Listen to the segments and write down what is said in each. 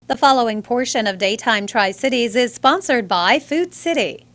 The following portion of Daytime Tri-Cities is sponsored by Food City.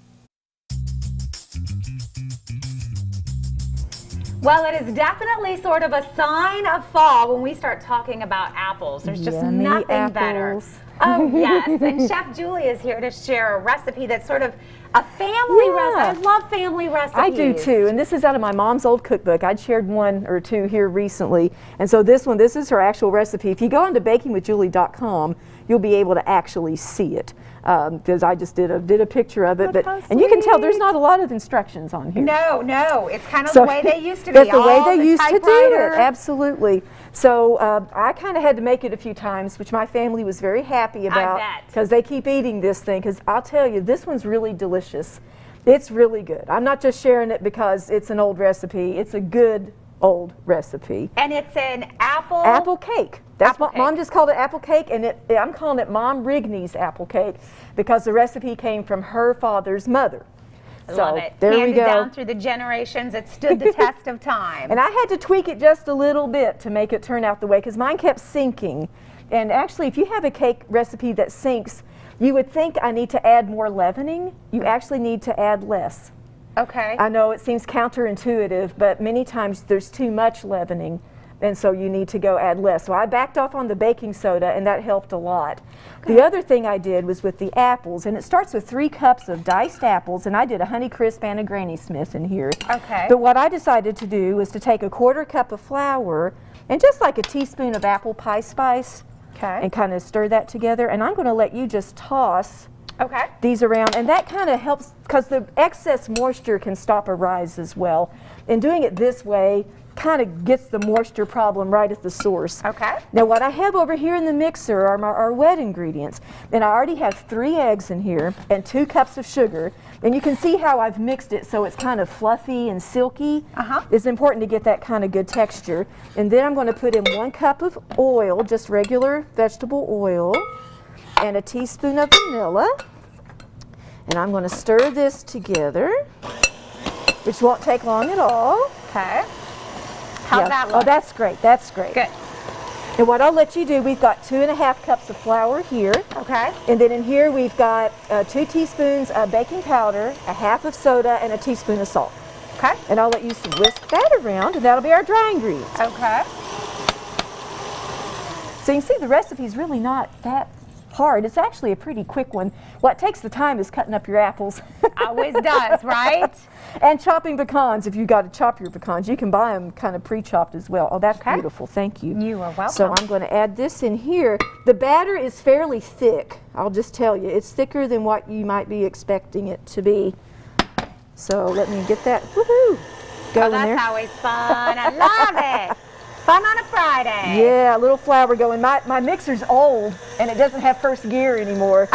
Well, it is definitely sort of a sign of fall when we start talking about apples. There's just Yummy nothing better. apples. Oh, yes. And Chef Julie is here to share a recipe that's sort of a family recipe. I love family recipes. I do too, and this is out of my mom's old cookbook. I'd shared one or two here recently, and so this is her actual recipe. If you go onto bakingwithjulie.com, you'll be able to actually see it, because I just did a picture of it. And you can tell there's not a lot of instructions on here. No, it's kind of the way they used to be. It's the way they used to do it, absolutely. So I kind of had to make it a few times, which my family was very happy about, because they keep eating this thing, because I'll tell you, this one's really delicious. It's really good. I'm not just sharing it because it's an old recipe. It's a good old recipe. And it's an apple cake. That's what Mom just called it, apple cake, and I'm calling it Mom Rigney's apple cake because the recipe came from her father's mother. Love it. There we go. Down through the generations, it stood the test of time. And I had to tweak it just a little bit to make it turn out the way, because mine kept sinking. And actually, if you have a cake recipe that sinks, you would think I need to add more leavening. You actually need to add less. Okay. I know it seems counterintuitive, but many times there's too much leavening, and so you need to go add less. So I backed off on the baking soda, and that helped a lot. Okay. The other thing I did was with the apples, and it starts with 3 cups of diced apples, and I did a Honeycrisp and a Granny Smith in here. Okay. But what I decided to do was to take a 1/4 cup of flour and just like a teaspoon of apple pie spice, and kind of stir that together. And I'm going to let you just toss these around, and that kind of helps because the excess moisture can stop a rise as well. And doing it this way kind of gets the moisture problem right at the source. Now what I have over here in the mixer are our wet ingredients. And I already have 3 eggs in here and 2 cups of sugar. And you can see how I've mixed it so it's kind of fluffy and silky. It's important to get that kind of good texture. And then I'm going to put in 1 cup of oil, just regular vegetable oil, and a teaspoon of vanilla. And I'm going to stir this together, which won't take long at all. How's that look? Oh, that's great. That's great. Good. And what I'll let you do, we've got 2½ cups of flour here. And then in here we've got 2 teaspoons of baking powder, a half of soda, and a teaspoon of salt. And I'll let you whisk that around, and that'll be our dry ingredients. So you can see the recipe's really not that hard. It's actually a pretty quick one. What takes the time is cutting up your apples. Always does, right? And chopping pecans. If you got to chop your pecans, you can buy them kind of pre-chopped as well. Oh, that's beautiful. Thank you. You are welcome. So I'm going to add this in here. The batter is fairly thick. I'll just tell you, it's thicker than what you might be expecting it to be. So let me get that. Woohoo! Go in there. That's always fun. I love it. Fun on a Friday. Yeah, a little flour going. My mixer's old and it doesn't have first gear anymore.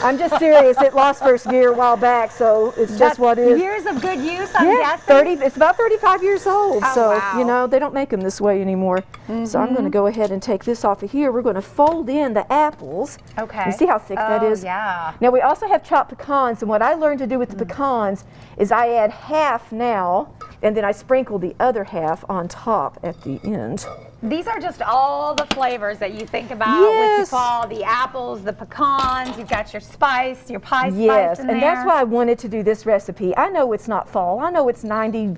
I'm just serious. It lost first gear a while back, so it's just what it is. Years of good use, I'm guessing? It's about 35 years old, so wow. you know, they don't make them this way anymore. So I'm going to go ahead and take this off of here. We're going to fold in the apples. You see how thick that is? Yeah. Now we also have chopped pecans, and what I learned to do with the pecans is I add half now, and then I sprinkle the other half on top at the end. These are just all the flavors that you think about with the fall, the apples, the pecans, you've got your spice, your pie spice in there. And that's why I wanted to do this recipe. I know it's not fall. I know it's 90+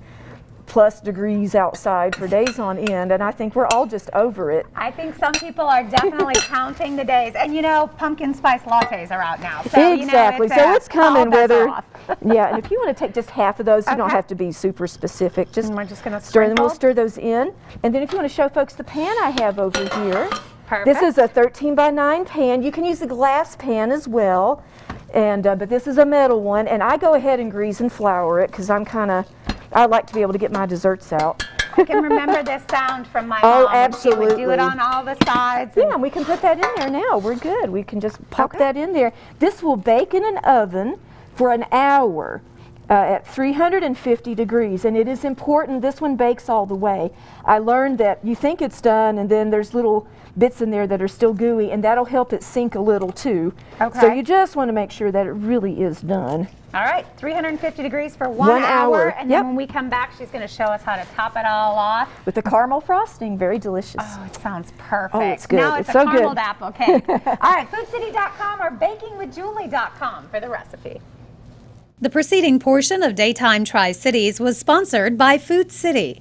degrees outside for days on end, and I think we're all just over it. I think some people are definitely counting the days. And you know, pumpkin spice lattes are out now. So, exactly. You know, so it's coming whether. Yeah, and if you want to take just half of those, you don't have to be super specific. Just we're just going to stir them. We'll stir those in. And then if you want to show folks the pan I have over here. This is a 13×9 pan. You can use a glass pan as well. And but this is a metal one, and I go ahead and grease and flour it because I like to be able to get my desserts out. I can remember this sound from my mom. Oh, absolutely. She would do it on all the sides. Yeah, and we can put that in there now. We're good. We can just pop that in there. This will bake in an oven for an hour. at 350 degrees, and it is important this one bakes all the way. I learned that you think it's done and then there's little bits in there that are still gooey, and that'll help it sink a little too. Okay. So you just want to make sure that it really is done. All right, 350 degrees for 1 hour, and then when we come back, she's going to show us how to top it all off. With the caramel frosting, very delicious. Oh, it sounds perfect. Oh, it's good. Now it's It's a so good. carameled apple cake. All right, foodcity.com or bakingwithjulie.com for the recipe. The preceding portion of Daytime Tri-Cities was sponsored by Food City.